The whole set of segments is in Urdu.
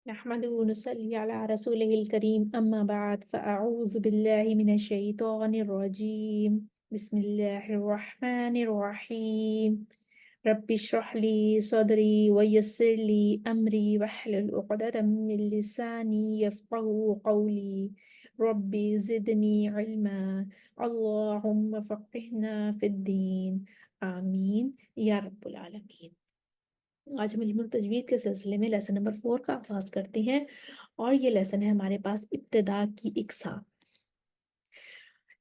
نحمده ونصلي على رسوله الكريم أما بعد فأعوذ بالله من الشيطان الرجيم بسم الله الرحمن الرحيم رب اشرح لي صدري ويسر لي أمري واحلل عقدة من لساني يفقهوا قولي ربي زدني علما اللهم فقهنا في الدين آمين يا رب العالمين۔ آج ہم علم التجوید کے سلسلے میں لیسن نمبر 4 کا آغاز کرتے ہیں، اور یہ لیسن ہے ہمارے پاس ابتدا کی اقسام۔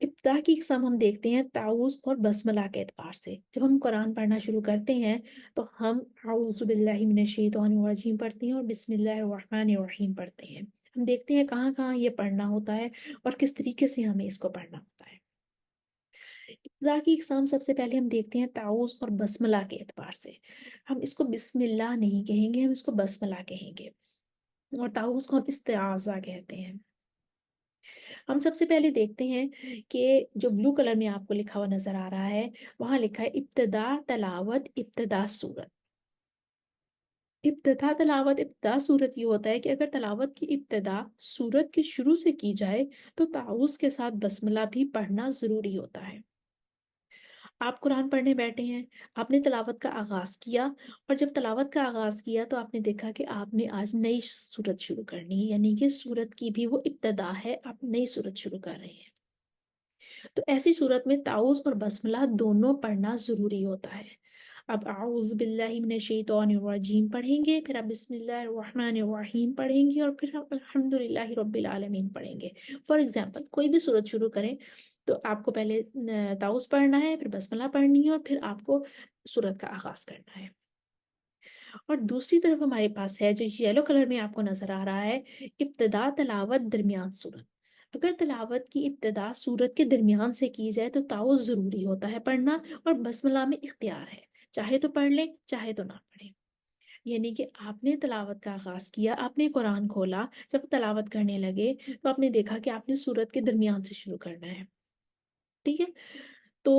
ابتدا کی اقسام ہم دیکھتے ہیں تعوذ اور بسملہ کے اعتبار سے۔ جب ہم قرآن پڑھنا شروع کرتے ہیں تو ہم اعوذ باللہ من الشیطان الرجیم پڑھتے ہیں اور بسم اللہ الرحمن الرحیم پڑھتے ہیں۔ ہم دیکھتے ہیں کہاں کہاں یہ پڑھنا ہوتا ہے اور کس طریقے سے ہمیں اس کو پڑھنا ہوتا ہے۔ ابتدا کی اقسام سب سے پہلے ہم دیکھتے ہیں تعوذ اور بسملہ کے اعتبار سے۔ ہم اس کو بسم اللہ نہیں کہیں گے، ہم اس کو بسملہ کہیں گے، اور تعوذ کو ہم استعاذہ کہتے ہیں۔ ہم سب سے پہلے دیکھتے ہیں کہ جو بلو کلر میں آپ کو لکھا ہوا نظر آ رہا ہے وہاں لکھا ہے ابتدا تلاوت ابتدا سورت۔ ابتدا تلاوت ابتدا سورت یہ ہوتا ہے کہ اگر تلاوت کی ابتدا سورت کے شروع سے کی جائے تو تعوذ کے ساتھ بسملہ بھی پڑھنا ضروری ہوتا ہے۔ آپ قرآن پڑھنے بیٹھے ہیں، آپ نے تلاوت کا آغاز کیا، اور جب تلاوت کا آغاز کیا تو آپ نے دیکھا کہ آپ نے آج نئی سورت شروع کرنی ہے، یعنی کہ سورت کی بھی وہ ابتدا ہے، آپ نئی سورت شروع کر رہے ہیں۔ تو ایسی صورت میں تعوذ اور بسملہ دونوں پڑھنا ضروری ہوتا ہے۔ اب اعوذ باللہ من الشیطان الرجیم پڑھیں گے، پھر آپ بسم اللہ الرحمن الرحیم پڑھیں گے، اور پھر آپ الحمدللہ رب العالمین پڑھیں گے۔ فار ایگزامپل کوئی بھی صورت شروع کریں تو آپ کو پہلے تعوذ پڑھنا ہے، پھر بسملہ پڑھنی ہے، اور پھر آپ کو صورت کا آغاز کرنا ہے۔ اور دوسری طرف ہمارے پاس ہے جو یلو کلر میں آپ کو نظر آ رہا ہے، ابتدا تلاوت درمیان صورت۔ اگر تلاوت کی ابتدا سورت کے درمیان سے کی جائے تو تعوذ ضروری ہوتا ہے پڑھنا، اور بسملہ میں اختیار ہے، چاہے تو پڑھ لیں چاہے تو نہ پڑھیں۔ یعنی کہ آپ نے تلاوت کا آغاز کیا، آپ نے قرآن کھولا، جب تلاوت کرنے لگے تو آپ نے دیکھا کہ آپ نے سورت کے درمیان سے شروع کرنا ہے، ٹھیک ہے؟ تو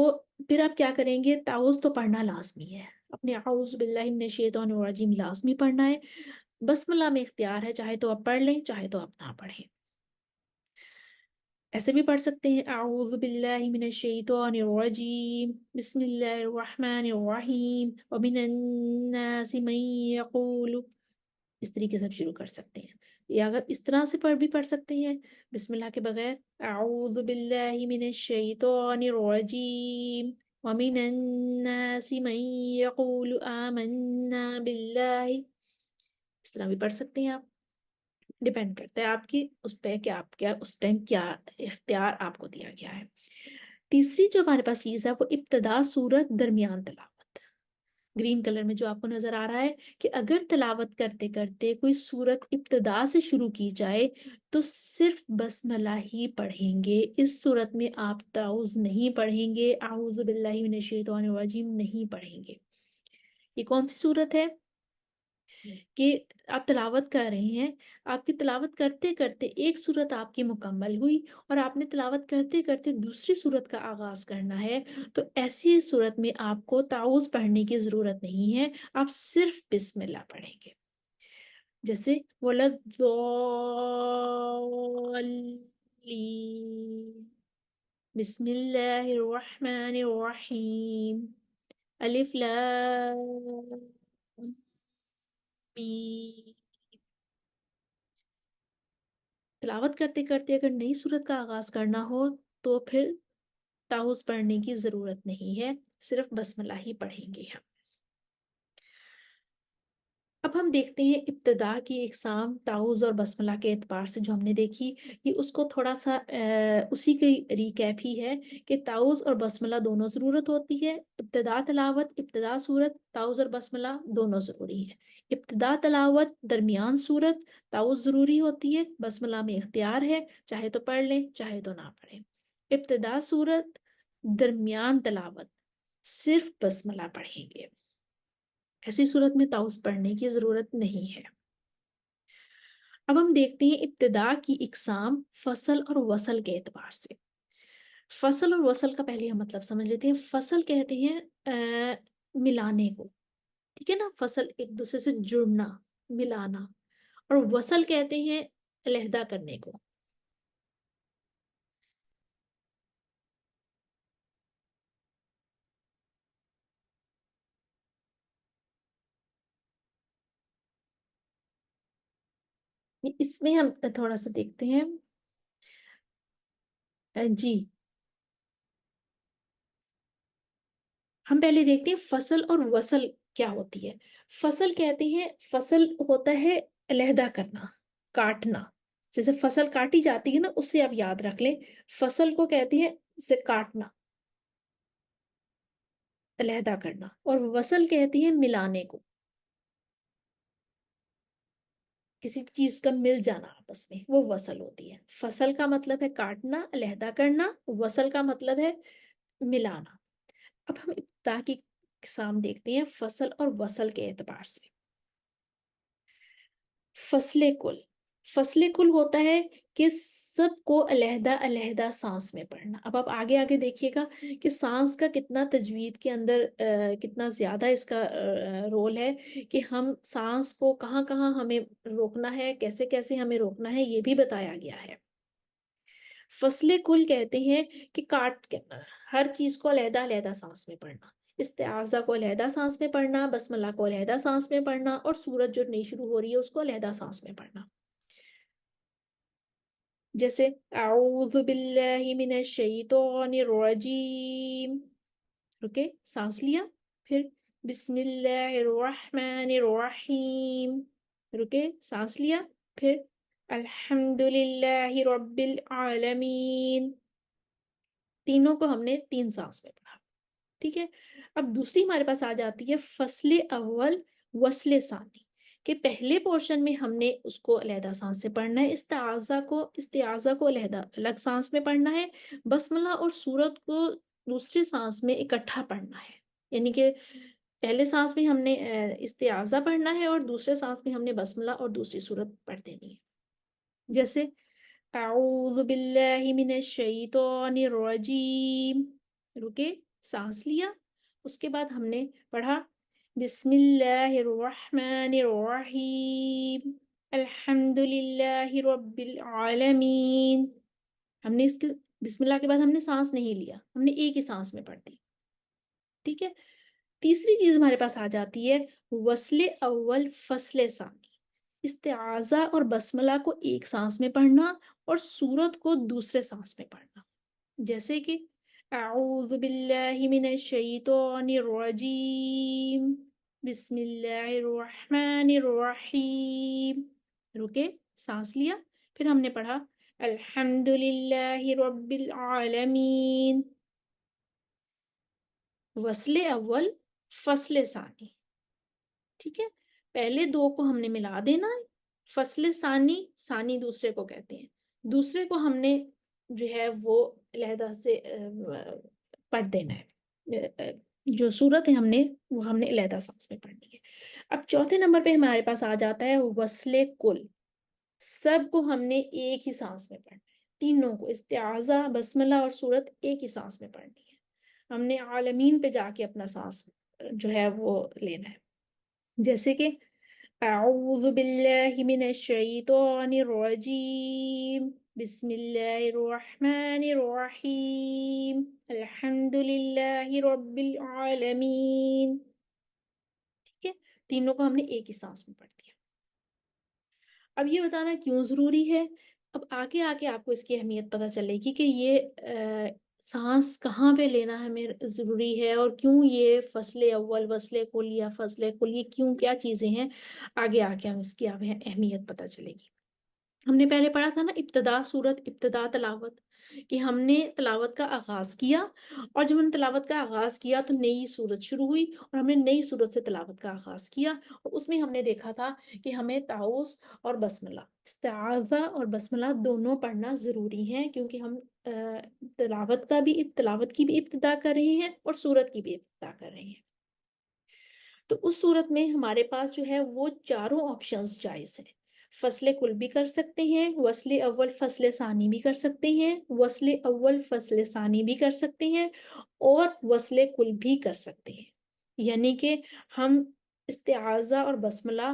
پھر آپ کیا کریں گے؟ تعوذ تو پڑھنا لازمی ہے، اپنے اعوذ باللہ من الشیطان الرجیم لازمی پڑھنا ہے۔ بسملہ میں اختیار ہے، چاہے تو آپ پڑھ لیں چاہے تو آپ نہ پڑھیں۔ ایسے بھی پڑھ سکتے ہیں اعوذ باللہ من الشیطان الرجیم بسم اللہ الرحمن الرحیم ومن الناس من یقول، اس طریقے سے شروع کر سکتے ہیں۔ یا اگر اس طرح سے بھی پڑھ سکتے ہیں بسم اللہ کے بغیر، اعوذ باللہ من الشیطان الرجیم ومن الناس من یقول آمنا باللہ، اس طرح بھی پڑھ سکتے ہیں آپ۔ ڈیپینڈ کرتا ہے آپ کی اس پہ کہ آپ کیا اس ٹائم کیا اختیار آپ کو دیا گیا ہے۔ تیسری جو ہمارے پاس چیز ہے وہ ابتدا سورت درمیان تلاوت۔ گرین کلر میں جو آپ کو نظر آ رہا ہے کہ اگر تلاوت کرتے کرتے کوئی سورت ابتدا سے شروع کی جائے تو صرف بسملہ ہی پڑھیں گے، اس صورت میں آپ تعوذ نہیں پڑھیں گے، اعوذ باللہ من الشیطان الرجیم نہیں پڑھیں گے۔ یہ کون سی صورت ہے کہ آپ تلاوت کر رہے ہیں، آپ کی تلاوت کرتے کرتے ایک صورت آپ کی مکمل ہوئی اور آپ نے تلاوت کرتے کرتے دوسری صورت کا آغاز کرنا ہے، تو ایسی صورت میں آپ کو تعوذ پڑھنے کی ضرورت نہیں ہے، آپ صرف بسم اللہ پڑھیں گے۔ جیسے وَلَضَّالِّينَ بسم اللہ الرحمن الرحیم الف لام میم۔ تلاوت کرتے کرتے اگر نئی صورت کا آغاز کرنا ہو تو پھر تعوذ پڑھنے کی ضرورت نہیں ہے، صرف بسملہ ہی پڑھیں گے ہم۔ اب ہم دیکھتے ہیں ابتدا کی اقسام تعوذ اور بسملہ کے اعتبار سے جو ہم نے دیکھی، یہ اس کو تھوڑا سا اسی کی ریکیپ ہی ہے کہ تعوذ اور بسملہ دونوں ضرورت ہوتی ہے۔ ابتدا تلاوت ابتدا صورت، تعوذ اور بسملہ دونوں ضروری ہے۔ ابتدا تلاوت درمیان صورت، تعوذ ضروری ہوتی ہے، بسملہ میں اختیار ہے، چاہے تو پڑھ لیں چاہے تو نہ پڑھیں۔ ابتدا صورت درمیان تلاوت، صرف بسملہ پڑھیں گے، ایسی صورت میں تعوذ پڑھنے کی ضرورت نہیں ہے۔ اب ہم دیکھتے ہیں ابتدا کی اقسام فصل اور وصل کے اعتبار سے۔ فصل اور وصل کا پہلے ہم مطلب سمجھ لیتے ہیں۔ فصل کہتے ہیں ملانے کو، ٹھیک ہے نا، فصل ایک دوسرے سے جڑنا، ملانا، اور وصل کہتے ہیں علیحدہ کرنے کو. اس میں ہم تھوڑا سا دیکھتے ہیں. جی ہم پہلے دیکھتے ہیں فصل اور وصل کیا ہوتی ہے. فصل کہتے ہیں، فصل ہوتا ہے علیحدہ کرنا، کاٹنا. جیسے فصل کاٹی جاتی ہے نا، اس سے آپ یاد رکھ لیں، فصل کو کہتے ہیں اسے کاٹنا، علیحدہ کرنا. اور وصل کہتے ہیں ملانے کو، کسی چیز کا مل جانا آپس میں، وہ وصل ہوتی ہے. فصل کا مطلب ہے کاٹنا، علیحدہ کرنا. وصل کا مطلب ہے ملانا. اب ہم ابتدا کی اقسام دیکھتے ہیں فصل اور وصل کے اعتبار سے. فصل کل. فصل کل ہوتا ہے کہ سب کو علیحدہ علیحدہ سانس میں پڑھنا. اب آپ آگے آگے دیکھیے گا کہ سانس کا کتنا تجوید کے اندر کتنا زیادہ اس کا رول ہے، کہ ہم سانس کو کہاں کہاں ہمیں روکنا ہے، کیسے کیسے ہمیں روکنا ہے، یہ بھی بتایا گیا ہے. فصل کل کہتے ہیں کہ کاٹ کرنا، ہر چیز کو علیحدہ علیحدہ سانس میں پڑھنا. استعاذہ کو علیحدہ سانس میں پڑھنا، بسم اللہ کو علیحدہ سانس میں پڑھنا، اور سورت جو نئی شروع ہو رہی ہے اس کو علیحدہ سانس میں پڑھنا. جیسے اعوذ باللہ من الشیطان الرجیم، رکے، سانس لیا. پھر بسم اللہ الرحمن الرحیم، رکے، سانس لیا. پھر الحمد للہ رب العالمین. تینوں کو ہم نے 3 سانس میں پڑھا. ٹھیک ہے. اب دوسری ہمارے پاس آ جاتی ہے فصل اول وصل ثانی، کہ پہلے پورشن میں ہم نے اس کو علیحدہ سانس سے پڑھنا ہے. استعاذہ کو علیحدہ الگ سانس میں پڑھنا ہے. بسملہ اور سورت کو دوسری سانس میں اکٹھا پڑھنا ہے. یعنی کہ پہلے سانس میں ہم نے استعاذہ پڑھنا ہے، اور دوسرے سانس میں ہم نے بسملہ اور دوسری سورت پڑھ دینی ہے. جیسے اعوذ باللہ من الشیطان الرجیم، رکے، سانس لیا. اس کے بعد ہم نے پڑھا بسم اللہ الرحمن الرحیم الحمد للہ رب العالمین. ہم نے اس کے بسم اللہ کے بعد ہم نے سانس نہیں لیا، ہم نے ایک ہی سانس میں پڑھ دی. ٹھیک ہے. تیسری چیز ہمارے پاس آ جاتی ہے وصل اول فصل ثانی. استعاذہ اور بسملہ کو ایک سانس میں پڑھنا اور سورت کو دوسرے سانس میں پڑھنا. جیسے کہ اعوذ باللہ من الشیطان الرجیم بسم اللہ الرحمن الرحیم، رکے، سانس لیا. پھر ہم نے پڑھا الحمد للہ رب العالمین. وصل اول فصل ثانی. ٹھیک ہے. پہلے 2 کو ہم نے ملا دینا ہے. فصل ثانی، ثانی دوسرے کو کہتے ہیں. دوسرے کو ہم نے جو ہے وہ علیحدہ سے پڑھ دینا ہے. جو صورت ہے ہم نے علیحدہ سانس میں پڑھنی ہے. اب چوتھے نمبر پہ ہمارے پاس آ جاتا ہے وصل کل. سب کو ہم نے ایک ہی سانس میں پڑھنا ہے. تینوں کو، استعاذہ، بسملہ اور سورت، ایک ہی سانس میں پڑھنی ہے. ہم نے عالمین پہ جا کے اپنا سانس جو ہے وہ لینا ہے. جیسے کہ اعوذ باللہ من الشیطان الرجیم بسم اللہ الرحمن الرحیم الحمد للہ رب العالمین. ٹھیک ہے. تینوں کو ہم نے ایک ہی سانس میں پڑھ دیا. اب یہ بتانا کیوں ضروری ہے، اب آگے آگے آپ کو اس کی اہمیت پتہ چلے گی کہ یہ سانس کہاں پہ لینا ہمیں ضروری ہے، اور کیوں یہ فصل اول، وصل کل یا فصل کل، یہ کیوں، کیا چیزیں ہیں. آگے آگے ہم اس کی اہمیت پتہ چلے گی. ہم نے پہلے پڑھا تھا نا ابتدا صورت، ابتدا تلاوت، کہ ہم نے تلاوت کا آغاز کیا، اور جب ہم نے تلاوت کا آغاز کیا تو نئی صورت شروع ہوئی، اور ہم نے نئی صورت سے تلاوت کا آغاز کیا. اور اس میں ہم نے دیکھا تھا کہ ہمیں تعوذ اور بسملہ، استعاذہ اور بسملہ دونوں پڑھنا ضروری ہیں، کیونکہ ہم تلاوت کی بھی ابتدا کر رہے ہیں اور سورت کی بھی ابتدا کر رہے ہیں. تو اس صورت میں ہمارے پاس جو ہے وہ چاروں آپشنز جائز ہیں. فصل کل بھی کر سکتے ہیں، وصل اول فصل ثانی بھی کر سکتے ہیں، وصل اول فصل ثانی بھی کر سکتے ہیں، اور وصل کل بھی کر سکتے ہیں. یعنی کہ ہم استعاذہ اور بسملہ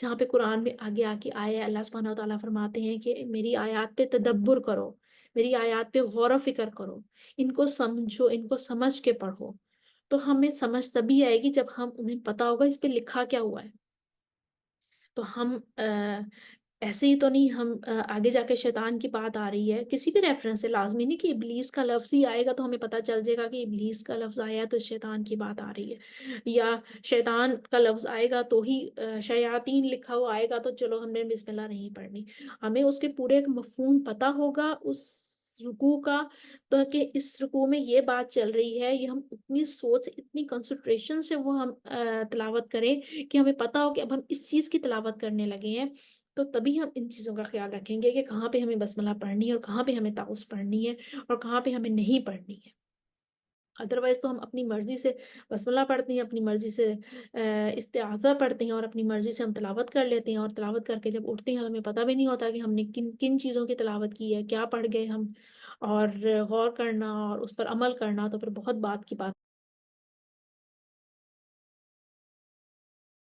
جہاں پہ قرآن میں آگے آ کے آیا ہے، اللہ سبحانہ وتعالیٰ فرماتے ہیں کہ میری آیات پہ تدبر کرو، میری آیات پہ غور و فکر کرو، ان کو سمجھو، ان کو سمجھ کے پڑھو۔ تو ہمیں سمجھ تبھی آئے گی جب ہم انہیں پتا ہوگا اس پہ لکھا کیا ہوا ہے۔ تو ہم ایسے ہی تو نہیں، ہم آگے جا کے شیطان کی بات آ رہی ہے کسی بھی ریفرنس سے، لازمی نہیں کہ ابلیس کا لفظ ہی آئے گا تو ہمیں پتہ چل جائے گا کہ ابلیس کا لفظ آیا ہے تو شیطان کی بات آ رہی ہے، یا شیطان کا لفظ آئے گا تو ہی شیاطین لکھا ہوا آئے گا تو چلو ہم نے بسم اللہ نہیں پڑھنی۔ ہمیں اس کے پورے ایک مفہوم پتہ ہوگا اس رکوع کا، تو کہ اس رکوع میں یہ بات چل رہی ہے، یہ ہم اتنی سوچ اتنی کنسنٹریشن سے وہ ہم تلاوت کریں کہ ہمیں پتہ ہو کہ اب ہم اس چیز کی تلاوت کرنے لگے ہیں، تو تبھی ہم ان چیزوں کا خیال رکھیں گے کہ کہاں پہ ہمیں بسم اللہ پڑھنی ہے اور کہاں پہ ہمیں تعوذ پڑھنی ہے اور کہاں پہ ہمیں نہیں پڑھنی ہے۔ ادروائز تو ہم اپنی مرضی سے بسم اللہ پڑھتے ہیں، اپنی مرضی سے استعاذہ پڑھتے ہیں اور اپنی مرضی سے ہم تلاوت کر لیتے ہیں، اور تلاوت کر کے جب اٹھتے ہیں تو ہمیں پتہ بھی نہیں ہوتا کہ ہم نے کن کن چیزوں کی تلاوت کی ہے، کیا پڑھ گئے ہم۔ اور غور کرنا اور اس پر عمل کرنا تو پھر بہت بات کی بات